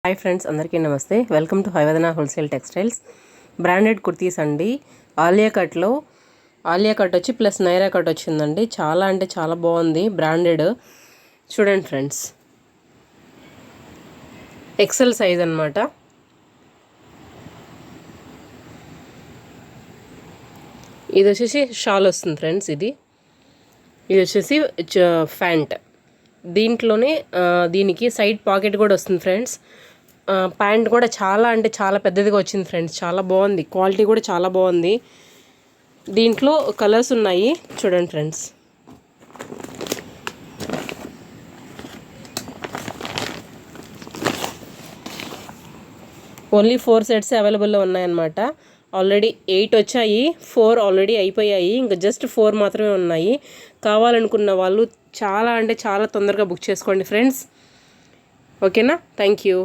Hi friends, అందరికీ నమస్తే. Welcome to Hayavadana wholesale textiles. Branded kurtis అండి. ఆలియా కట్ వచ్చి ప్లస్ నైరా కట్ వచ్చిందండి. చాలా అంటే చాలా బాగుంది. బ్రాండెడ్ చూడండి ఫ్రెండ్స్, ఎక్సెల్ సైజ్ అనమాట. ఇది వచ్చేసి షాల్ వస్తుంది ఫ్రెండ్స్. ఇది వచ్చేసి ప్యాంట్. దీంట్లోనే దీనికి సైడ్ పాకెట్ కూడా వస్తుంది ఫ్రెండ్స్. ప్యాంట్ కూడా చాలా అంటే చాలా పెద్దదిగా వచ్చింది ఫ్రెండ్స్. చాలా బాగుంది, క్వాలిటీ కూడా చాలా బాగుంది. దీంట్లో కలర్స్ ఉన్నాయి చూడండి ఫ్రెండ్స్. ఓన్లీ 4 సెట్స్ అవైలబుల్లో ఉన్నాయన్నమాట. ఆల్రెడీ 8 వచ్చాయి, 4 ఆల్రెడీ అయిపోయాయి. ఇంకా జస్ట్ 4 మాత్రమే ఉన్నాయి. కావాలనుకున్న వాళ్ళు చాలా అంటే చాలా తొందరగా బుక్ చేసుకోండి ఫ్రెండ్స్. ఓకేనా? Thank you.